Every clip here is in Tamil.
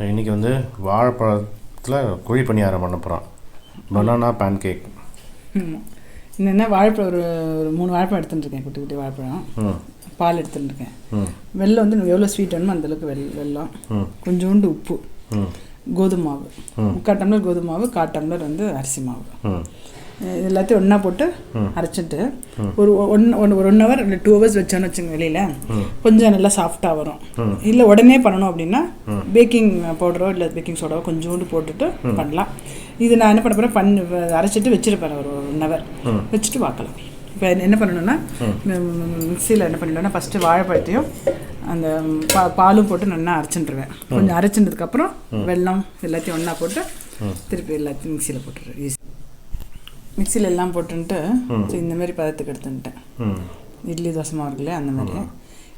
இன்றைக்கி வந்து வாழைப்பழத்தில் குழி பணியாரம் பண்ண போகிறோம். Banana pancake. என்னென்ன வாழைப்பழம் ஒரு 3 வாழைப்பழம் எடுத்துட்டுருக்கேன். குட்டி குட்டி வாழைப்பழம். பால் எடுத்துட்டுருக்கேன். வெல்லம் வந்து எவ்வளோ ஸ்வீட் வேணுமோ அந்தளவுக்கு வெல்லம், கொஞ்சோண்டு உப்பு, கோதுமை மாவு, 3/4 டம்ளர் கோதுமை மாவு, 1/4 டம்ளர் வந்து அரிசி மாவு, எல்லாத்தையும் ஒன்றா போட்டு அரைச்சிட்டு ஒரு 1 ஹவர் இல்லை 2 ஹவர்ஸ் வச்சோன்னு வச்சுங்க வெளியில் கொஞ்சம் நல்லா சாஃப்டாக வரும். இல்லை உடனே பண்ணணும் அப்படின்னா பேக்கிங் பவுடரோ இல்லை பேக்கிங் சோடாவோ கொஞ்சோண்டு போட்டுட்டு பண்ணலாம். இது நான் என்ன பண்ண போகிறேன், அரைச்சிட்டு வச்சுருப்பேன் ஒரு 1 ஹவர் வச்சுட்டு பார்க்கலாம். இப்போ என்ன பண்ணணுன்னா மிக்சியில் என்ன பண்ணிடுவேன்னா ஃபஸ்ட்டு வாழைப்பழத்தையும் அந்த பாலும் போட்டு நல்லா அரைச்சிட்டுருவேன். கொஞ்சம் அரைச்சின்றதுக்கப்புறம் வெல்லம் எல்லாத்தையும் ஒன்றா போட்டு திருப்பி எல்லாத்தையும் மிக்சியில் போட்டுருவேன். ஈஸி மிக்சியில் எல்லாம் போட்டுன்ட்டு இந்தமாரி பதத்துக்கு எடுத்துட்டேன். இட்லி தோசை மாவு இருக்குல்லையே அந்த மாதிரி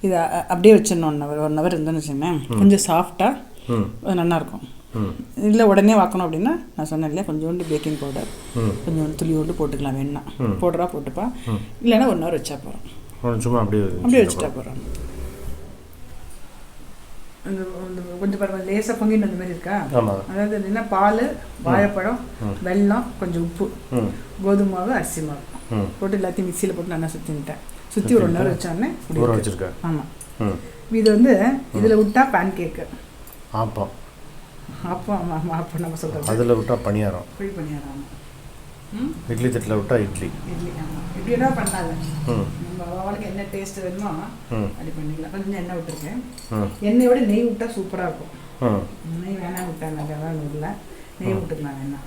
இதை அப்படியே வச்சிடணும். 1 ஹவர் இருந்தோன்னு வச்சுக்கோங்களேன், கொஞ்சம் சாஃப்டாக நல்லாயிருக்கும். இல்லை உடனே வாக்கணும் அப்படின்னா நான் சொன்னேன் இல்லையா, கொஞ்சோண்டு பேக்கிங் பவுடர் கொஞ்சோண்டு துளியோண்டு போட்டுக்கலாம். வேணா பவுடராக போட்டுப்பா, இல்லைன்னா 1 ஹவர் வச்சா போகிறோம். சும்மா அப்படியே வச்சுட்டா போகிறோம். அந்த கொஞ்சம் பரவாயில்ல லேசாக பொங்கிட்டு அந்த மாதிரி இருக்கா. அதாவது என்னன்னா பால், வாழைப்பழம், வெல்லம், கொஞ்சம் உப்பு, கோதுமை மாவு, அரிசி மாவு போட்டு எல்லாத்தையும் மிக்சியில் போட்டு நல்லா சுற்றிட்டேன். சுற்றி ஒரு 1 ஹவர் வச்சோடனே வச்சுருக்கேன். ஆமாம், இது வந்து இதில் விட்டா பேன் கேக்கு, ஆப்பம் ஆப்பம் ஆப்பம் நம்ம சொல்கிறோம். அதில் விட்டா பணியாரம், குழி பணியாரம். இட்லி தட்டில் விட்டா இட்லி. ஆமாம், இப்படியே பண்ணாங்க. நம்ம அவளுக்கு என்ன டேஸ்ட் வேணுமோ அப்படி பண்ணிக்கலாம். கொஞ்சம் எண்ணெய் விட்டுருக்கேன். எண்ணெயோட நெய் விட்டா சூப்பராக இருக்கும். நெய் வேணாம் விட்டாங்க, அதெல்லாம் இல்லை, நெய் விட்டுக்கலாம். வேணா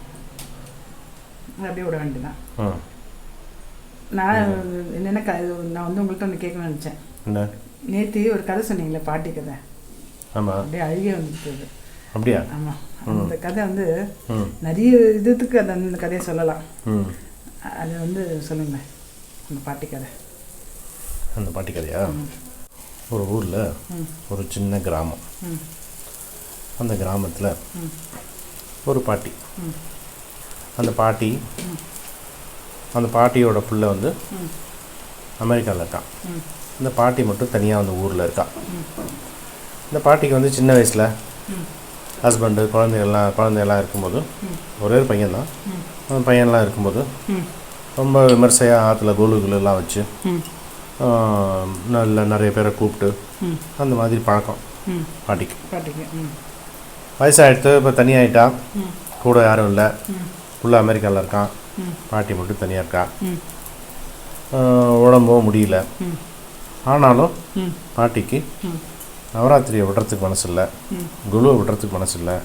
அப்படியே விட வேண்டியதான். நான் என்னென்ன நான் வந்து உங்கள்கிட்ட ஒன்று கேட்கணும்னு நினச்சேன். நேற்று ஒரு கதை சொன்னீங்களே, பாட்டி கதை. ஆமாம், அப்படியே அழுகே வந்துட்டு. அப்படியா? ஆமாம், அந்த கதை வந்து நிறைய இதுக்கு அந்த கதையை சொல்லலாம். அது வந்து சொல்லுங்க, அந்த பாட்டி கதை. அந்த பாட்டி கதையா? ஒரு ஊரில் ஒரு சின்ன கிராமம். அந்த கிராமத்தில் ஒரு பாட்டி. அந்த பாட்டியோட பிள்ளை வந்து அமெரிக்காவில் இருக்கான். இந்த பாட்டி மட்டும் தனியாக அந்த ஊரில் இருக்கா. இந்த பாட்டிக்கு வந்து சின்ன வயசில் ஹஸ்பண்டு குழந்தைகள்லாம் இருக்கும்போது, ஒரே ஒரு பையன்தான், அந்த பையன்லாம் இருக்கும்போது ரொம்ப விமர்சையாக ஆற்றுல கோலுகளெல்லாம் வச்சு நிறைய பேரை கூப்பிட்டு அந்த மாதிரி பழக்கம் பாட்டிக்கு. வயசாகிடுத்து, இப்போ தனியாகிட்டா, கூட யாரும் இல்லை, ஃபுல்லாக அமெரிக்காவில் இருக்கான், பாட்டி மட்டும் தனியாக இருக்கா. உடம்பும் முடியல. ஆனாலும் பாட்டிக்கு நவராத்திரியை விடுறதுக்கு மனசு இல்லை, குழுவை விடுறதுக்கு மனசு இல்லை.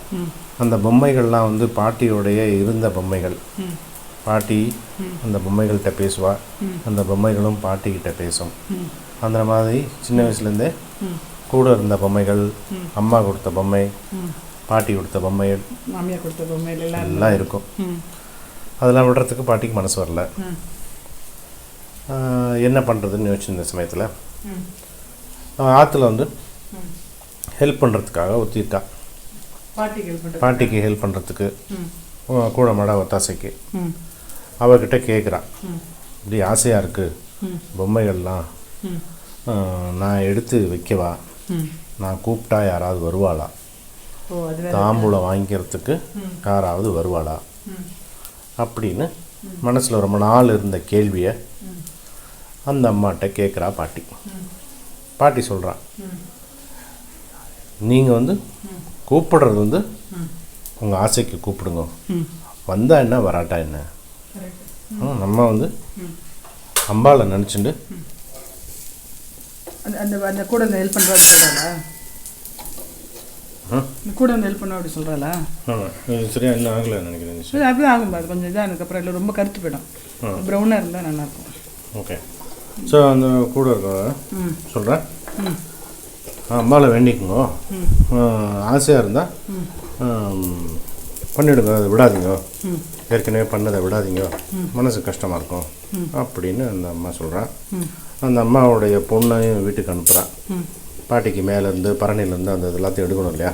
அந்த பொம்மைகள்லாம் வந்து பாட்டியோடைய இருந்த பொம்மைகள். பாட்டி அந்த பொம்மைகள்கிட்ட பேசுவாள், அந்த பொம்மைகளும் பாட்டிக்கிட்ட பேசும். அந்த மாதிரி சின்ன வயசுலேருந்தே கூட இருந்த பொம்மைகள், அம்மா கொடுத்த பொம்மை, பாட்டி கொடுத்த பொம்மைகள், மாமியார் கொடுத்த பொம்மைகள் எல்லாம் இருக்கும். அதெல்லாம் விடுறதுக்கு பாட்டிக்கு மனசு வரல. என்ன பண்ணுறதுன்னு யோசிச்சிருந்த சமயத்தில் ஆற்றுல வந்து ஹெல்ப் பண்ணுறதுக்காக ஒத்திட்டா. பாட்டிக்கு ஹெல்ப் பண்ணுறதுக்கு கூட மாட ஒத்தாசைக்கு அவர்கிட்ட கேட்குறான், இப்படி ஆசையாக இருக்குது பொம்மைகள்லாம், நான் எடுத்து வைக்கவா, நான் கூப்பிட்டா யாராவது வருவாளா, தாம்பூலம் வாங்கிக்கிறதுக்கு யாராவது வருவாளா அப்படின்னு மனசில் ரொம்ப நாள் இருந்த கேள்வியை அந்த அம்மாட்ட கேட்குறா பாட்டி. பாட்டி சொல்கிறான், நீங்கள் வந்து கூப்பிடுறது வந்து உங்கள் ஆசைக்கு கூப்பிடுங்க, வந்தா என்ன வராட்டா என்ன, நம்ம வந்து அம்பாவை நினச்சிட்டு அந்த கூட வந்து ஹெல்ப் பண்ணுறா சொல்கிறாளா, கூட வந்து ஹெல்ப் பண்ண அப்படி சொல்கிறாளா? சரியா இன்னும் ஆகலை நினைக்கிறேன். சரி, அப்படி ஆகும், அது கொஞ்சம் இதாக அதுக்கப்புறம் இல்லை ரொம்ப கருத்து போயிடும். ப்ரௌனாக இருந்தால் நல்லாயிருக்கும். ஓகே, ஸோ அந்த கூட இருக்க சொல்கிறேன், அம்பாவை வேண்டிக்குங்க, ஆசையாக இருந்தால் பண்ணிவிடுங்க, அதை விடாதீங்க, ஏற்கனவே பண்ணதை விடாதீங்க, மனசு கஷ்டமாக இருக்கும் அப்படின்னு அந்த அம்மா சொல்கிறான். அந்த அம்மாவுடைய பொண்ணையும் வீட்டுக்கு அனுப்புகிறான். பாட்டிக்கு மேலேருந்து பரணிலேருந்து அந்த எல்லாத்தையும் எடுக்கணும் இல்லையா,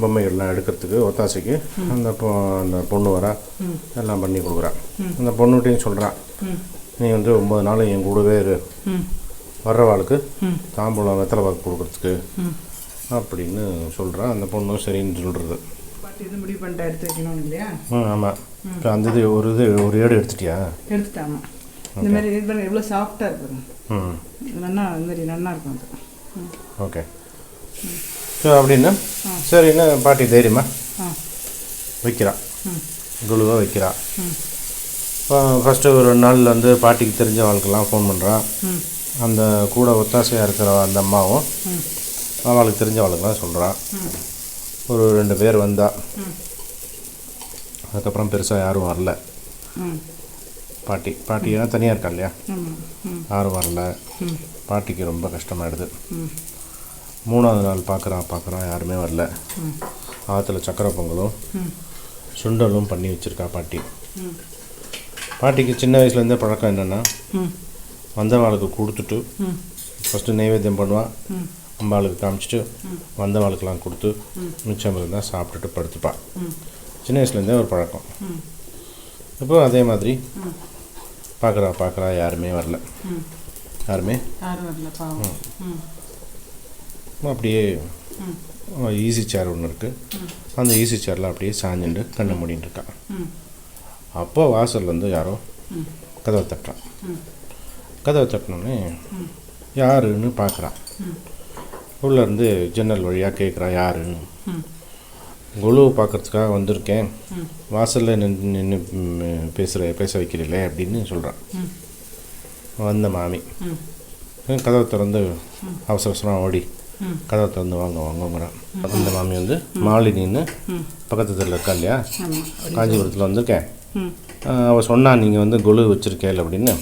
பொம்மைகள்லாம் எடுக்கிறதுக்கு ஒத்தாசைக்கு அந்த பொண்ணு வர எல்லாம் பண்ணி கொடுக்குறான். அந்த பொண்ணுகிட்டையும் சொல்கிறான், நீ வந்து 9 நாள் என் கூடவே இரு, வர்றவாளுக்கு தாம்பூலம் வெத்தலை பாக்கு கொடுக்குறதுக்கு அப்படின்னு சொல்கிறான். அந்த பொண்ணும் சரின்னு சொல்கிறது. பாட்டி இது முடிவு பண்ணிட்டு எடுத்து வைக்கணும் இல்லையா? ஆமாம். இப்போ அந்த இது ஒரு ஏடு எடுத்துட்டியா? எடுத்துட்டாமா. இந்த மாதிரி இது பாருங்க எவ்வளோ சாஃப்டாக இருக்குங்க. நல்லா இந்த மாதிரி நல்லா இருக்கும் அது. ஓகே. ஸோ அப்படின்னா சரின்னு பாட்டி தைரியமாக வைக்கிறான், குழுவாக வைக்கிறான். ஃபஸ்ட்டு ஒரு 2 நாள் வந்து பாட்டிக்கு தெரிஞ்ச வாழ்க்கெல்லாம் ஃபோன் பண்ணுறான். அந்த கூட ஒத்தாசையாக இருக்கிற அந்த அம்மாவும் அவளுக்கு தெரிஞ்ச வாழ்க்கெல்லாம் சொல்கிறான். ஒரு 2 பேர் வந்தா. அதுக்கப்புறம் பெருசாக யாரும் வரல. பாட்டி ஏன்னா தனியாக இருக்கா இல்லையா, யாரும் வரல. பாட்டிக்கு ரொம்ப கஷ்டமாயிடுது. 3ஆவது நாள் பார்க்குறான் யாருமே வரல. ஆற்றுல சக்கரை பொங்கலும் சுண்டலும் பண்ணி வச்சுருக்கா பாட்டி. பாட்டிக்கு சின்ன வயசுலேருந்தே பழக்கம் என்னென்னா, வந்தவாளுக்கு கொடுத்துட்டு ஃபஸ்ட்டு நைவேத்தியம் பண்ணுவாள், அம்பாளுக்கு காமிச்சிட்டு வந்தவாளுக்கெலாம் கொடுத்து மிச்சம் இருந்தால் சாப்பிட்டுட்டு படுத்துப்பாள். சின்ன வயசுலேருந்தே ஒரு பழக்கம். இப்போ அதே மாதிரி பார்க்குறா யாருமே வரல. யாருமே அப்படியே ஈஸி சேர் ஒன்று இருக்குது. அந்த ஈஸி சேரில் அப்படியே சாஞ்சுட்டு கண்ணை மூடின்னு இருக்கா. அப்போ வாசல்லேருந்து யாரோ கதவை தட்டுறான். கதவை தட்டினோடனே யாருன்னு பார்க்குறான். உள்ளேருந்து ஜன்னல் வழியாக கேட்குறா யாருன்னு. குழுவை பார்க்குறதுக்காக வந்திருக்கேன், வாசலில் நின்று பேச வைக்கிறீங்களே அப்படின்னு சொல்கிறான். வந்த மாமி கதவை திறந்து அவசரமாக ஓடி கதவை திறந்து வாங்குறான். அந்த மாமி வந்து மாலினின்னு பக்கத்து தெருவில் இருக்கா இல்லையா, காஞ்சிபுரத்தில் வந்திருக்கேன், அவள் சொன்னா நீங்கள் வந்து குழு வச்சுருக்கேன் அப்படின்னு.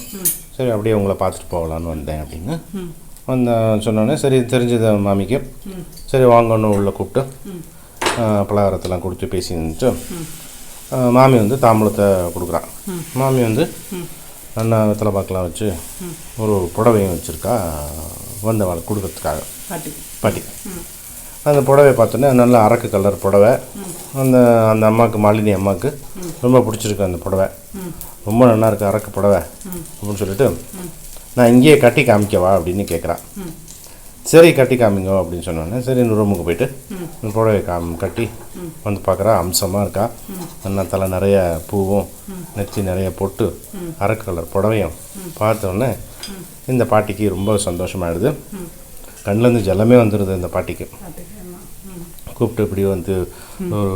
சரி அப்படியே உங்களை பார்த்துட்டு போகலான்னு வந்தேன் அப்படின்னு சொன்னோடனே சரி தெரிஞ்சது மாமிக்கு. சரி வாங்கன்னு உள்ளே கூப்பிட்டு பலகாரத்தெல்லாம் கொடுத்து பேசி இருந்துச்சு. மாமி வந்து தாம்பூலத்தை கொடுக்குறான். மாமி வந்து நல்லா வெத்தலை பாக்கெலாம் வச்சு ஒரு புடவையும் வச்சுருக்கா வந்தவாள் கொடுக்கறதுக்காக பாட்டி. அந்த புடவை பார்த்தோன்னே நல்ல அரக்கு கலர் புடவை. அந்த அம்மாவுக்கு, மாலினி அம்மாவுக்கு ரொம்ப பிடிச்சிருக்கு அந்த புடவை. ரொம்ப நல்லா இருக்குது அரக்கு புடவை அப்படின்னு சொல்லிட்டு, நான் இங்கேயே கட்டி காமிக்கவா அப்படின்னு கேட்குறான். சரி கட்டி காமிங்க அப்படின்னு சொன்னோன்னே சரி ரூமுக்கு போயிட்டு இந்த புடவை கட்டி வந்து பார்க்குறா. அம்சமாக இருக்கா, நல்லா தலை நிறைய பூவும் நெற்றி நிறைய பொட்டு அரக்கு கலர் புடவையும் பார்த்தோன்னே இந்த பாட்டிக்கு ரொம்ப சந்தோஷமாயிடுது. கண்ணிலேருந்து ஜலமே வந்துடுது இந்த பாட்டிக்கு. கூப்பிட்டு இப்படி வந்து ஒரு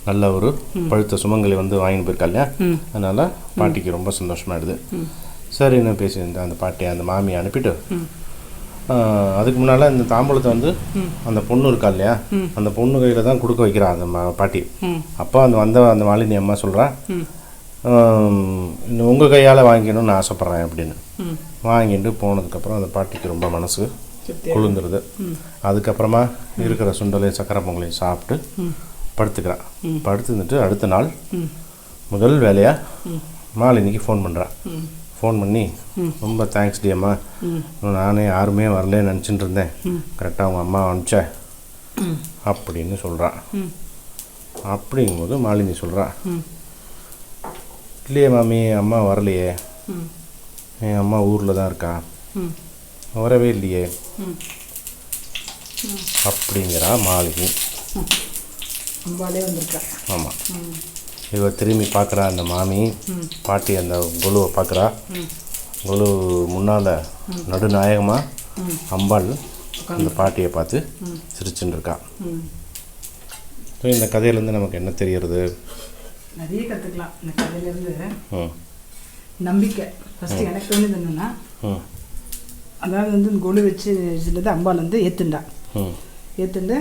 நல்ல ஒரு பழுத்த சுமங்கலி வந்து வாங்கிட்டு போயிருக்கா இல்லையா, அதனால் பாட்டிக்கு ரொம்ப சந்தோஷமாயிடுது. சரின்னு பேசியிருந்தேன் அந்த பாட்டியை அந்த மாமியை அனுப்பிட்டு, அதுக்கு முன்னால் இந்த தாம்பூலத்தை வந்து அந்த பொண்ணு இருக்கா இல்லையா, அந்த பொண்ணு கையில் தான் கொடுக்க வைக்கிறா அந்த பாட்டி. அப்போ அந்த மாலினி அம்மா சொல்கிறா, உங்கள் கையால் வாங்கிக்கணும்னு ஆசைப்பட்றேன் அப்படின்னு. வாங்கிட்டு போனதுக்கப்புறம் அந்த பாட்டிக்கு ரொம்ப மனசு குளிர்ந்துருது. அதுக்கப்புறமா இருக்கிற சுண்டலையும் சக்கரை பொங்கலையும் சாப்பிட்டு படுத்துக்கிறான். படுத்துட்டு அடுத்த நாள் முதல் வேலையாக மாலினிக்கு ஃபோன் பண்ணுறான். ஃபோன் பண்ணி ரொம்ப தேங்க்ஸ் டி அம்மா, நானே யாருமே வரலன்னு நினச்சிட்டு இருந்தேன், கரெக்டாக அவங்க அம்மா அனுப்பிச்சேன் அப்படின்னு சொல்கிறான். அப்படிங்கும்போது மாலினி சொல்கிறா, இல்லையே மாமி அம்மா வரலையே, என் அம்மா ஊரில் தான் இருக்கா, வரவே இல்லையே அப்படிங்கிறா மாலினி. ஆமாம். இவ திரும்பி பார்க்குறா அந்த மாமி. பாட்டி அந்த குழுவை பார்க்குறா. குழு முன்னால் நடுநாயகமாக அம்பாள் அந்த பாட்டியை பார்த்து சிரிச்சுன்னு இருக்கா. ஸோ இந்த கதையிலேருந்து நமக்கு என்ன தெரிகிறது? நிறைய கற்றுக்கலாம் இந்த கதையிலேருந்து. நம்பிக்கை ஃபஸ்ட்டு எனக்கு தோணுது என்னென்னா, அதாவது வந்து கொலு வச்சு வச்சுட்டு அம்பாள் வந்து ஏற்றுண்டு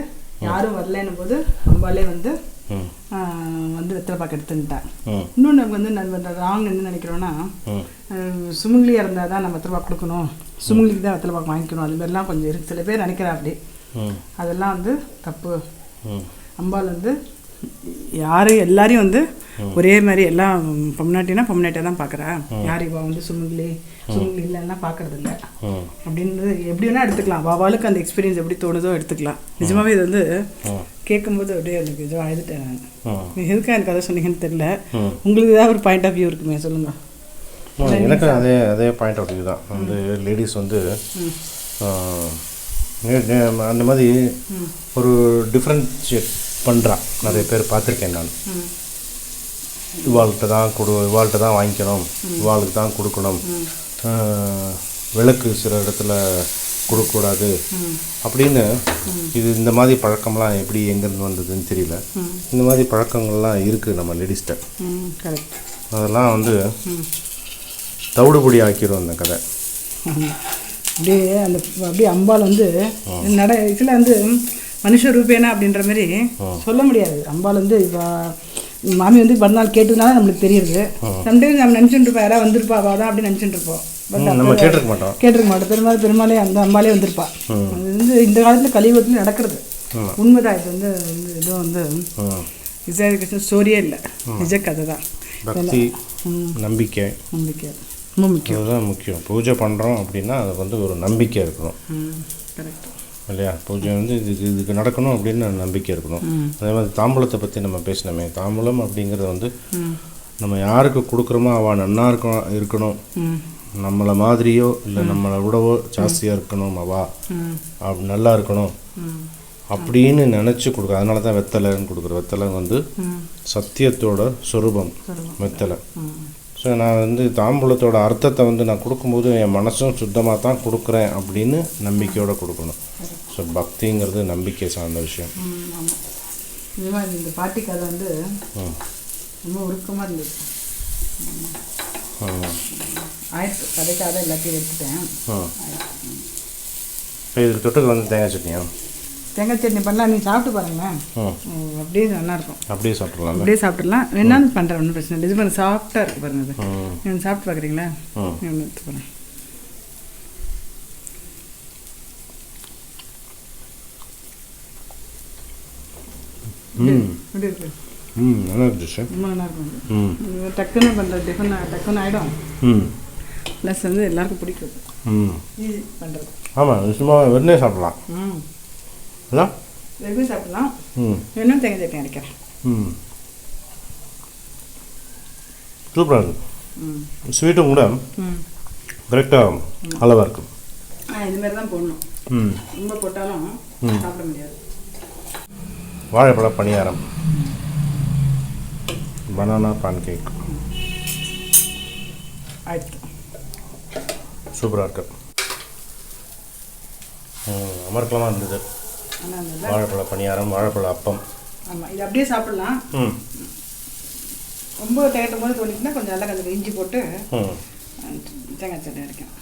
யாரும் வரலன்னும் போது அம்பாலே வந்து வெத்தலை பாக்கு எடுத்துட்டான். இன்னொன்று நமக்கு வந்து நம்ம ராங் என்ன நினைக்கிறோன்னா, சுமுங்கிலியாக இருந்தால் தான் நம்ம வெத்தலை பாக்கு கொடுக்கணும், சுமுங்கிலிக்கு தான் வெத்தலை பாக்கு வாங்கிக்கணும், அது மாதிரிலாம் கொஞ்சம் இருக்குது. சில பேர் நினைக்கிறா அப்படி. அதெல்லாம் வந்து தப்பு. அம்பாள் வந்து எல்லாரையும் வந்து ஒரே மாதிரி எல்லாம் பொம்னாட்டியாக தான் பார்க்குறா. யார் இவா வந்து சுமுங்கிலி இல்லைன்னா பார்க்கறது இல்லை அப்படின்றது எப்படி வேணால் எடுத்துக்கலாம். வாவாளுக்கு அந்த எக்ஸ்பீரியன்ஸ் எப்படி தோணுதோ எடுத்துக்கலாம். நிஜமாவே இது வந்து கேட்கும்போது அப்படியே எனக்கு இது அழுதுட்டேன் நான். எதுக்காக எனக்கு கதை சொன்னீங்கன்னு தெரியல. உங்களுக்கு ஏதாவது ஒரு பாயிண்ட் ஆஃப் வியூ இருக்குமே சொல்லுங்கள். எனக்கு அதே பாயிண்ட் ஆஃப் வியூ தான். வந்து லேடிஸ் வந்து அந்த மாதிரி ஒரு டிஃப்ரென்ஷியேட் பண்ணுறான் நிறைய பேர் பார்த்துருக்கேன் நான். இவாள்கிட்ட தான் வாங்கிக்கணும், இவாளுக்கு தான் கொடுக்கணும், விளக்கு சில இடத்துல கொடுக்கக்கூடாது அப்படின்னு. இது இந்த மாதிரி பழக்கம்லாம் எப்படி எங்கேருந்து வந்ததுன்னு தெரியல. இந்த மாதிரி பழக்கங்கள்லாம் இருக்குது நம்ம லேடிஸ்கிட்ட. அதெல்லாம் வந்து தவிடுபொடி ஆக்கிடும் அந்த கதை. அப்படியே அம்பாள் வந்து இதில் வந்து மனுஷ ரூபேனா அப்படின்ற மாதிரி சொல்ல முடியாது. அம்பாள் வந்து மாமி வந்து மறுநாள் கேட்டதுனால நம்மளுக்கு தெரியுது. சம்டைம்ஸ் நம்ம நினச்சிட்டு இருப்போம், யாராவது வந்திருப்பா தான் அப்படின்னு நினச்சிட்டு இருப்போம். நம்ம கேட்டிருக்க மாட்டோம். பெருமாளே அந்த அம்பாலே வந்திருப்பா. அது வந்து இந்த காலத்தில் கலியுகத்தில் நடக்கிறது உண்மைதான். இது வந்து இதுவும் வந்து விஜய் ஸ்டோரியே இல்லை, நிஜ கதை தான். பக்தி, நம்பிக்கை ரொம்ப முக்கியம். அதுதான் முக்கியம். பூஜை பண்ணுறோம் அப்படின்னா அதுக்கு வந்து ஒரு நம்பிக்கை இருக்கணும். கரெக்ட் இல்லையா? பூஜை வந்து இதுக்கு நடக்கணும் அப்படின்னு நம்பிக்கை இருக்கணும். அதே மாதிரி தாம்பூலத்தை பற்றி நம்ம பேசினோமே, தாம்பூலம் அப்படிங்கிறது வந்து நம்ம யாருக்கு கொடுக்குறோமோ அவள் நன்னா இருக்கணும், நம்மளை மாதிரியோ இல்லை நம்மளை விடவோ ஜாஸ்தியாக இருக்கணும், அவள் நல்லா இருக்கணும் அப்படின்னு நினச்சி கொடுக்குற. அதனால தான் வெத்தலைன்னு கொடுக்குறோம். வெத்தலை வந்து சத்தியத்தோட சொரூபம் வெத்தலை. ஸோ நான் வந்து தாம்பூலத்தோட அர்த்தத்தை வந்து நான் கொடுக்கும்போது என் மனசும் சுத்தமாக தான் கொடுக்குறேன் அப்படின்னு நம்பிக்கையோடு கொடுக்கணும். ஸோ பக்திங்கிறது நம்பிக்கை சார்ந்த விஷயம். இந்த பாட்டி கதை வந்து ரொம்ப உருக்கமாக இருந்தது. ஆயிடுச்சு கதைக்காக எல்லாத்தையும் எடுத்துட்டேன். இதுக்கு தொட்டுக்கு வந்து தேங்காய் சட்னியா? தேங்காய் சட்னி பண்ணலாம், நீங்கள் சாப்பிட்டு பாருங்களேன். அப்படியே நல்லாயிருக்கும். அப்படியே சாப்பிட்றலாம். அப்படியே சாப்பிட்றலாம். வேணாலும் பண்ணுறேன், ஒன்றும் பிரச்சனை இல்லை. இது பண்ண சாஃப்டாக இருக்குது பாருங்க. அது நீங்கள் சாப்பிட்டு பார்க்குறீங்களா? ஒன்று எடுத்து போகிறேன். எப்படி இருக்கு? நல்லா இருந்துச்சு. ரொம்ப நல்லா இருக்கும். டக்குன்னு பண்ணுற டிஃபன் டக்குன்னு ஆகிடும். ப்ளஸ் வந்து எல்லாருக்கும் பிடிக்கும். ஈஸி பண்ணுறது. ஆமாம், சும்மா வெறுனே சாப்பிட்லாம். வெறுமே சாப்பிடலாம். வேணும் தேங்காய் சட்னி அரைக்கிறேன். சூப்பராக இருக்கும். ஸ்வீட்டும் கூட கரெக்டாக அளவாக இருக்கும். இதுமாரி தான் போடணும். ரொம்ப போட்டாலும் சாப்பிட முடியாது. வாழைப்பழ பணியாரம், பனானா பான்கேக் ஆயிடுச்சு. சூப்பராக இருக்கு. அமர்க்கலமாக இருந்தது. வாழைப்பழ பணியாரம், வாழைப்பழ அப்பம். ஆமாம், இது அப்படியே சாப்பிடலாம். ரொம்ப தேட்டும் போது தோணிச்சுன்னா கொஞ்சம் நல்லா கொஞ்சம் இஞ்சி போட்டு தேங்காய் சட்னி அரைக்கும்.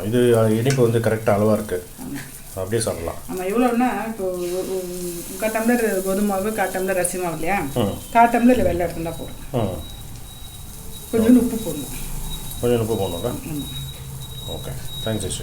இது இனிப்பு வந்து கரெக்டாக அளவாக இருக்குது. அப்படியே சாப்பிடலாம். ஆமாம், எவ்வளோன்னா இப்போ 1/4 டம்ளர் கோதுமை மாவு, 1/4 டம்ளர் அரிசி மாவு இல்லையா, 1/4 டம்ளர் இல்லை வெள்ளை எடுத்துருந்தா போடும். கொஞ்சம் உப்பு போடணும். கொஞ்சம் உப்பு போடணும்க்கா. Okay, thanks.